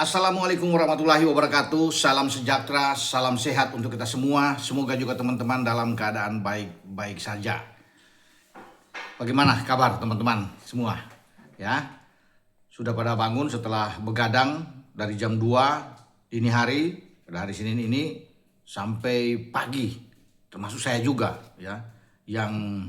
Assalamualaikum warahmatullahi wabarakatuh. Salam sejahtera, salam sehat untuk kita semua. Semoga juga teman-teman dalam keadaan baik-baik saja. Bagaimana kabar teman-teman semua? Ya, sudah pada bangun setelah begadang dari jam 2 dini hari pada hari Senin ini sampai pagi. Termasuk saya juga ya, yang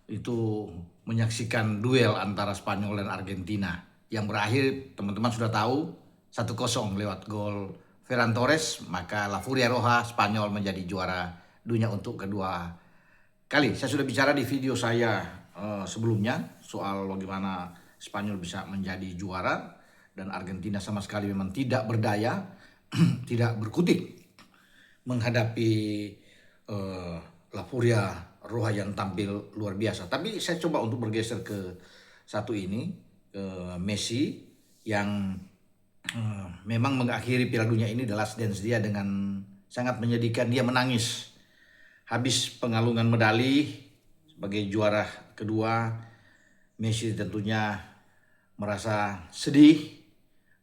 itu menyaksikan duel antara Spanyol dan Argentina yang berakhir teman-teman sudah tahu 1-0 lewat gol Ferran Torres. Maka La Furia Roja Spanyol menjadi juara dunia untuk kedua kali. Saya sudah bicara di video saya sebelumnya soal bagaimana Spanyol bisa menjadi juara dan Argentina sama sekali memang tidak berdaya, tidak berkutik menghadapi La Furia Roja yang tampil luar biasa. Tapi saya coba untuk bergeser ke satu ini, ke Messi yang memang mengakhiri Piala Dunia ini The Last Dance dia dengan sangat menyedihkan. Dia menangis habis pengalungan medali sebagai juara kedua. Messi tentunya merasa sedih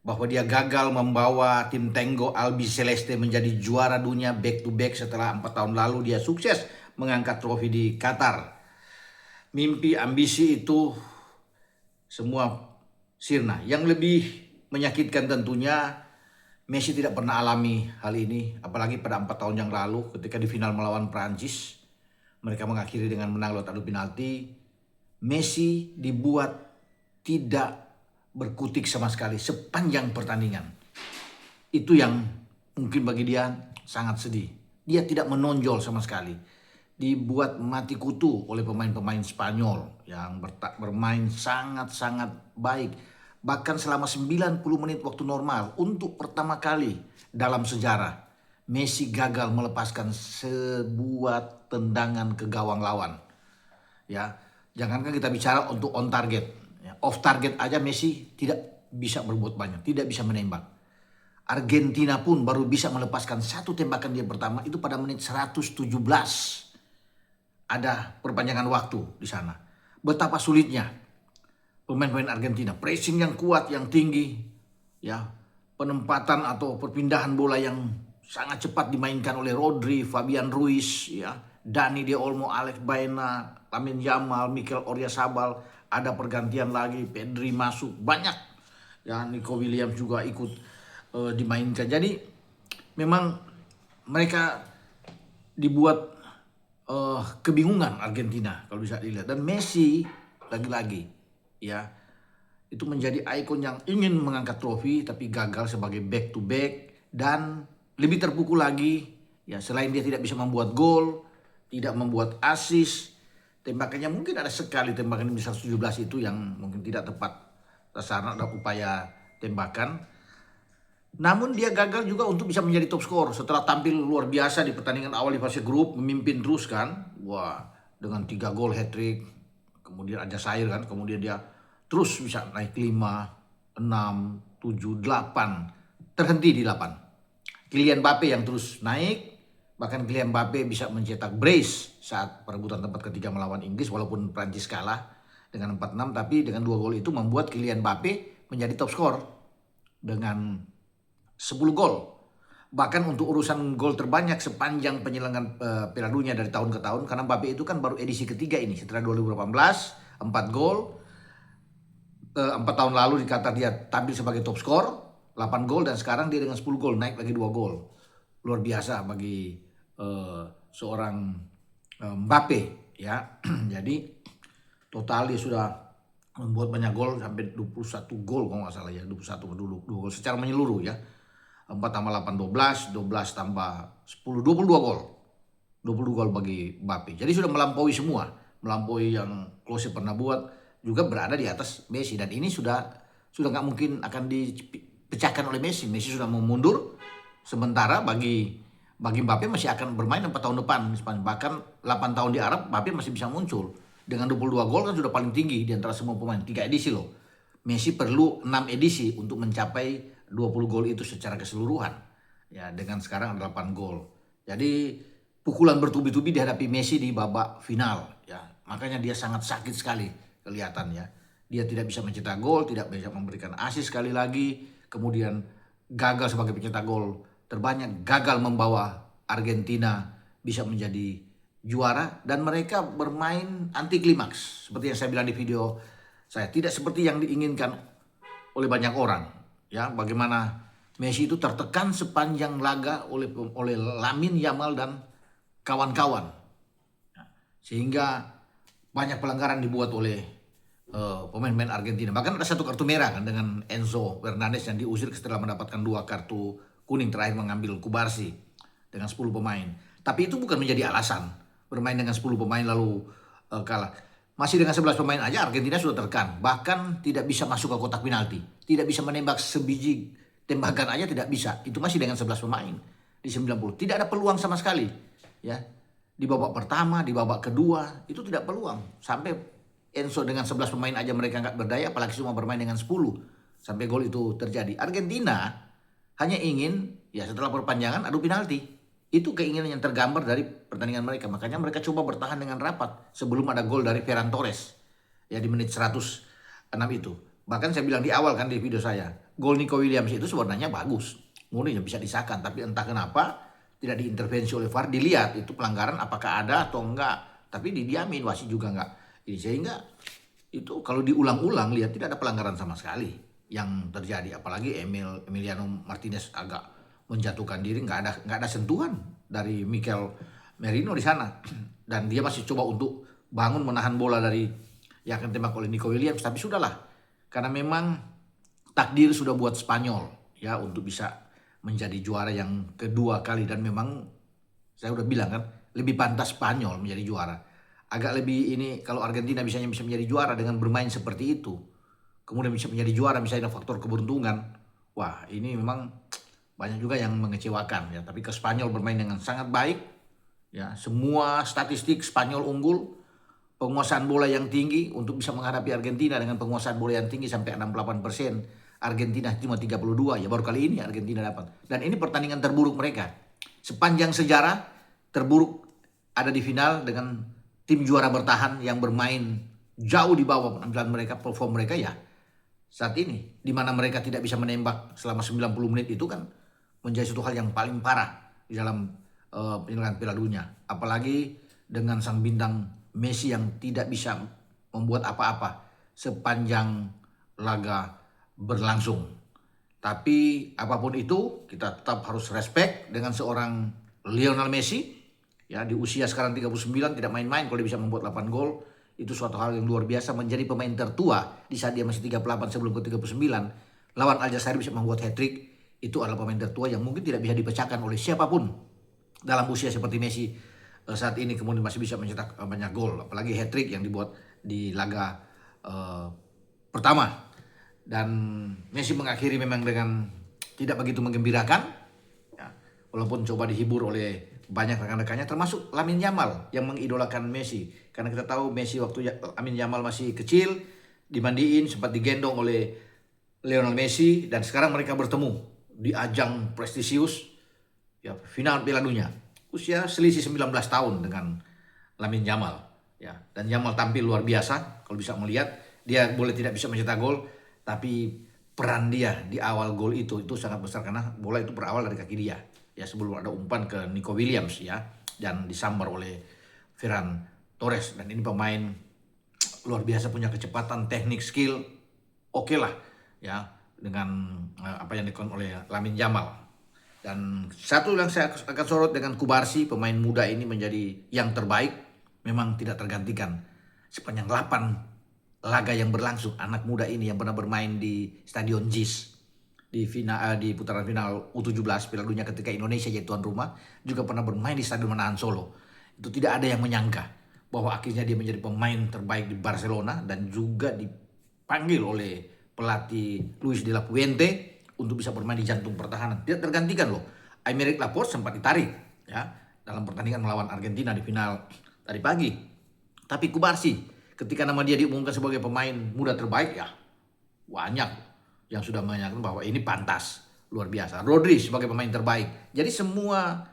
bahwa dia gagal membawa tim Tango Albi Celeste menjadi juara dunia back to back setelah 4 tahun lalu dia sukses mengangkat trofi di Qatar. Mimpi ambisi itu semua sirna. Yang lebih menyakitkan tentunya Messi tidak pernah alami hal ini, apalagi pada 4 tahun yang lalu ketika di final melawan Prancis mereka mengakhiri dengan menang lewat adu penalti. Messi dibuat tidak berkutik sama sekali sepanjang pertandingan. Itu yang mungkin bagi dia sangat sedih. Dia tidak menonjol sama sekali. Dibuat mati kutu oleh pemain-pemain Spanyol yang bermain sangat-sangat baik. Bahkan selama 90 menit waktu normal untuk pertama kali dalam sejarah Messi gagal melepaskan sebuah tendangan ke gawang lawan. Ya, jangankan kita bicara untuk on target. Off target aja Messi tidak bisa berbuat banyak, tidak bisa menembak. Argentina pun baru bisa melepaskan satu tembakan dia pertama itu pada menit 117. Ada perpanjangan waktu di sana. Betapa sulitnya pemain-pemain Argentina, pressing yang kuat, yang tinggi, ya, penempatan atau perpindahan bola yang sangat cepat dimainkan oleh Rodri, Fabian Ruiz, ya, Dani De Olmo, Alex Baena, Lamine Yamal, Mikel Oyarzabal. Ada pergantian lagi, Pedri masuk, banyak. Ya, Nico Williams juga ikut dimainkan. Jadi memang mereka dibuat kebingungan Argentina kalau bisa dilihat. Dan Messi lagi-lagi ya itu menjadi ikon yang ingin mengangkat trofi tapi gagal sebagai back to back. Dan lebih terpukul lagi ya, selain dia tidak bisa membuat gol, tidak membuat assist, tembakannya mungkin ada sekali tembakan di 117 itu yang mungkin tidak tepat sasaran dan upaya tembakan. Namun dia gagal juga untuk bisa menjadi top skor setelah tampil luar biasa di pertandingan awal di fase grup, memimpin terus kan. Wah, dengan 3 gol hat-trick. Kemudian ada Sair kan, kemudian dia terus bisa naik 5, 6, 7, 8. Terhenti di 8. Kylian Mbappe yang terus naik. Bahkan Kylian Mbappe bisa mencetak brace saat perebutan tempat ketiga melawan Inggris walaupun Prancis kalah dengan 4-6, tapi dengan 2 gol itu membuat Kylian Mbappe menjadi top skor dengan 10 gol. Bahkan untuk urusan gol terbanyak sepanjang penyelenggaraan Piala Dunia dari tahun ke tahun, karena Mbappe itu kan baru edisi ketiga ini setelah 2018 4 gol. 4 tahun lalu di Qatar dia tampil sebagai top skor 8 gol, dan sekarang dia dengan 10 gol naik lagi 2 gol. Luar biasa bagi seorang Mbappe ya. Jadi total dia sudah membuat banyak gol sampai 21 gol kalau nggak salah ya, 21 dulu 2 gol secara menyeluruh ya. 4 tambah 8 12, 12 tambah 10 22 gol. 22 gol bagi Mbappe. Jadi sudah melampaui semua, melampaui yang Klose pernah buat, juga berada di atas Messi. Dan ini sudah nggak mungkin akan dipecahkan oleh Messi. Messi sudah mau mundur. Sementara bagi Mbappe masih akan bermain 4 tahun depan. Bahkan 8 tahun di Arab Mbappe masih bisa muncul. Dengan 22 gol kan sudah paling tinggi di antara semua pemain. 3 edisi loh. Messi perlu 6 edisi untuk mencapai 20 gol itu secara keseluruhan. Ya, dengan sekarang ada 8 gol. Jadi pukulan bertubi-tubi dihadapi Messi di babak final ya. Makanya dia sangat sakit sekali kelihatannya. Dia tidak bisa mencetak gol, tidak bisa memberikan assist sekali lagi. Kemudian gagal sebagai pencetak gol terbanyak, gagal membawa Argentina bisa menjadi juara, dan mereka bermain anti klimaks seperti yang saya bilang di video saya, tidak seperti yang diinginkan oleh banyak orang. Ya, bagaimana Messi itu tertekan sepanjang laga oleh Lamine Yamal dan kawan-kawan, sehingga banyak pelanggaran dibuat oleh pemain-pemain Argentina. Bahkan ada satu kartu merah kan dengan Enzo Fernandez yang diusir setelah mendapatkan 2 kartu kuning, terakhir mengambil Kubarsi dengan 10 pemain. Tapi itu bukan menjadi alasan bermain dengan 10 pemain lalu kalah. Masih dengan 11 pemain aja Argentina sudah tertekan. Bahkan tidak bisa masuk ke kotak penalti. Tidak bisa menembak sebiji tembakan aja tidak bisa. Itu masih dengan 11 pemain di 90. Tidak ada peluang sama sekali. Ya. Di babak pertama, di babak kedua itu tidak peluang. Sampai Enzo dengan 11 pemain aja mereka nggak berdaya, apalagi cuma bermain dengan 10. Sampai gol itu terjadi. Argentina hanya ingin ya setelah perpanjangan adu penalti. Itu keinginan yang tergambar dari pertandingan mereka. Makanya mereka coba bertahan dengan rapat sebelum ada gol dari Ferran Torres. Ya di menit 106 itu. Bahkan saya bilang di awal kan di video saya, gol Nico Williams itu sebenarnya bagus. Murni bisa disahkan, tapi entah kenapa tidak diintervensi oleh VAR, dilihat itu pelanggaran apakah ada atau enggak. Tapi didiamin, wasit juga enggak. Jadi sehingga itu kalau diulang-ulang lihat tidak ada pelanggaran sama sekali yang terjadi. Apalagi Emiliano Martinez agak menjatuhkan diri, nggak ada sentuhan dari Mikel Merino di sana, dan dia masih coba untuk bangun menahan bola dari yang akan tembak oleh Nico Williams. Tapi sudahlah, karena memang takdir sudah buat Spanyol ya untuk bisa menjadi juara yang kedua kali, dan memang saya udah bilang kan lebih pantas Spanyol menjadi juara. Agak lebih ini kalau Argentina bisa menjadi juara dengan bermain seperti itu, kemudian bisa menjadi juara misalnya faktor keberuntungan. Wah, ini memang banyak juga yang mengecewakan ya, tapi ke Spanyol bermain dengan sangat baik ya, semua statistik Spanyol unggul, penguasaan bola yang tinggi untuk bisa menghadapi Argentina dengan penguasaan bola yang tinggi sampai 68%. Argentina cuma 32, ya baru kali ini Argentina dapat. Dan ini pertandingan terburuk mereka sepanjang sejarah, terburuk ada di final dengan tim juara bertahan yang bermain jauh di bawah penampilan mereka, perform mereka ya saat ini, di mana mereka tidak bisa menembak selama 90 menit itu kan menjadi satu hal yang paling parah di dalam penyelenggaraan Piala Dunia. Apalagi dengan sang bintang Messi yang tidak bisa membuat apa-apa sepanjang laga berlangsung. Tapi apapun itu kita tetap harus respect dengan seorang Lionel Messi. Ya, di usia sekarang 39 tidak main-main kalau dia bisa membuat 8 gol. Itu suatu hal yang luar biasa, menjadi pemain tertua di saat dia masih 38 sebelum ke 39. Lawan Aljazair bisa membuat hat-trick. Itu adalah pemain tertua yang mungkin tidak bisa dipecahkan oleh siapapun dalam usia seperti Messi saat ini, kemudian masih bisa mencetak banyak gol, apalagi hat-trick yang dibuat di laga pertama. Dan Messi mengakhiri memang dengan tidak begitu menggembirakan ya, walaupun coba dihibur oleh banyak rekan-rekannya, termasuk Lamine Yamal yang mengidolakan Messi, karena kita tahu Messi waktu Lamine Yamal masih kecil dimandiin, sempat digendong oleh Lionel Messi, dan sekarang mereka bertemu di ajang prestisius ya, final Piala Dunia. Usia selisih 19 tahun dengan Lamine Yamal ya, dan Yamal tampil luar biasa. Kalau bisa melihat, dia boleh tidak bisa mencetak gol, tapi peran dia di awal gol itu sangat besar, karena bola itu berawal dari kaki dia ya, sebelum ada umpan ke Nico Williams ya, dan disambar oleh Ferran Torres. Dan ini pemain luar biasa, punya kecepatan, teknik, skill oke lah ya, dengan apa yang dilakukan oleh Lamine Yamal. Dan satu yang saya akan sorot dengan Kubarsi, pemain muda ini menjadi yang terbaik, memang tidak tergantikan sepanjang 8 laga yang berlangsung. Anak muda ini yang pernah bermain di Stadion JIS di di putaran final U17 Piala Dunia ketika Indonesia jadi tuan rumah, juga pernah bermain di Stadion Manahan Solo. Itu tidak ada yang menyangka bahwa akhirnya dia menjadi pemain terbaik di Barcelona, dan juga dipanggil oleh pelatih Luis de la Fuente untuk bisa bermain di jantung pertahanan. Tidak tergantikan loh. Aymeric Laporte sempat ditarik ya dalam pertandingan melawan Argentina di final tadi pagi. Tapi Kubarsi, ketika nama dia diumumkan sebagai pemain muda terbaik, ya banyak yang sudah menyatakan bahwa ini pantas, luar biasa. Rodri sebagai pemain terbaik. Jadi semua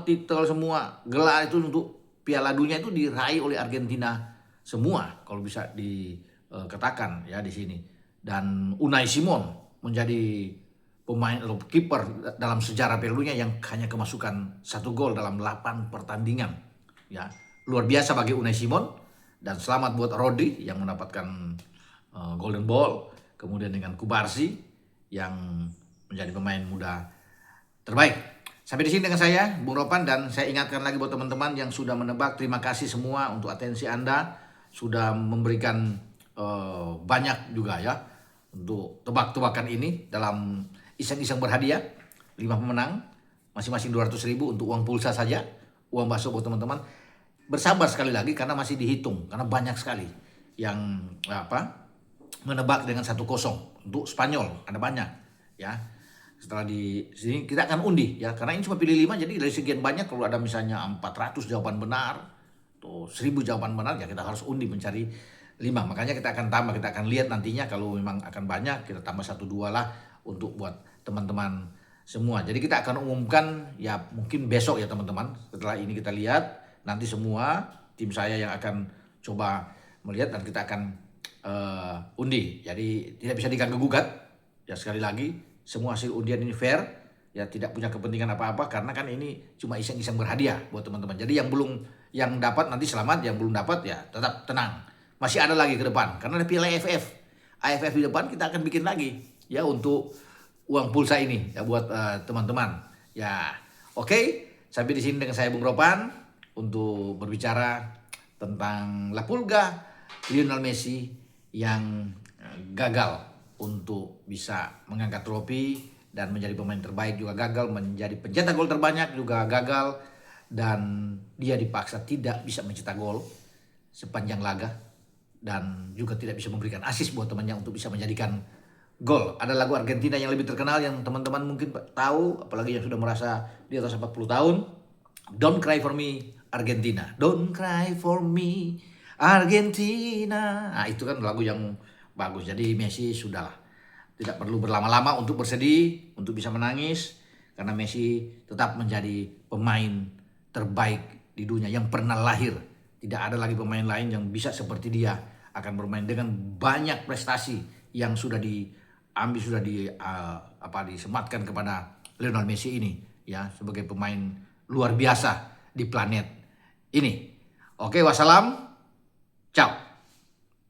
titel, semua gelar itu untuk Piala Dunia itu diraih oleh Argentina semua, kalau bisa dikatakan ya di sini. Dan Unai Simon menjadi pemain atau kiper dalam sejarah Piala Dunia yang hanya kemasukan 1 gol dalam 8 pertandingan. Ya, luar biasa bagi Unai Simon, dan selamat buat Rodri yang mendapatkan Golden Ball, kemudian dengan Kubarsi yang menjadi pemain muda terbaik. Sampai di sini dengan saya, Bung Ropan, dan saya ingatkan lagi buat teman-teman yang sudah menebak, terima kasih semua untuk atensi Anda, sudah memberikan banyak juga ya untuk tebak-tebakan ini dalam iseng-iseng berhadiah. 5 pemenang, masing-masing 200.000 untuk uang pulsa saja, uang bakso buat teman-teman. Bersabar sekali lagi karena masih dihitung, karena banyak sekali yang menebak dengan 1-0 untuk Spanyol, ada banyak ya. Setelah di sini kita akan undi ya, karena ini cuma pilih 5, jadi dari sekian banyak kalau ada misalnya 400 jawaban benar atau 1000 jawaban benar ya kita harus undi mencari 5. Makanya kita akan tambah, kita akan lihat nantinya kalau memang akan banyak kita tambah 1-2 lah untuk buat teman-teman semua. Jadi kita akan umumkan ya mungkin besok ya teman-teman. Setelah ini kita lihat nanti semua tim saya yang akan coba melihat dan kita akan undi. Jadi tidak bisa diganggu gugat. Ya sekali lagi semua hasil undian ini fair, ya tidak punya kepentingan apa-apa karena kan ini cuma iseng-iseng berhadiah buat teman-teman. Jadi yang dapat nanti selamat, yang belum dapat ya tetap tenang. Masih ada lagi ke depan karena ada Piala AFF di depan, kita akan bikin lagi ya untuk uang pulsa ini ya buat teman-teman. Ya, oke. Sampai di sini dengan saya Bung Ropan untuk berbicara tentang La Pulga Lionel Messi yang gagal untuk bisa mengangkat trofi dan menjadi pemain terbaik, juga gagal menjadi pencetak gol terbanyak, juga gagal, dan dia dipaksa tidak bisa mencetak gol sepanjang laga dan juga tidak bisa memberikan assist buat temannya untuk bisa menjadikan gol. Ada lagu Argentina yang lebih terkenal yang teman-teman mungkin tahu, apalagi yang sudah merasa di atas 40 tahun. Don't Cry For Me Argentina. Don't cry for me Argentina. Nah, itu kan lagu yang bagus. Jadi Messi sudahlah, tidak perlu berlama-lama untuk bersedih, untuk bisa menangis, karena Messi tetap menjadi pemain terbaik di dunia yang pernah lahir. Tidak ada lagi pemain lain yang bisa seperti dia akan bermain dengan banyak prestasi yang sudah diambil, sudah disematkan kepada Lionel Messi ini ya, sebagai pemain luar biasa di planet ini. Oke, wassalam. Ciao.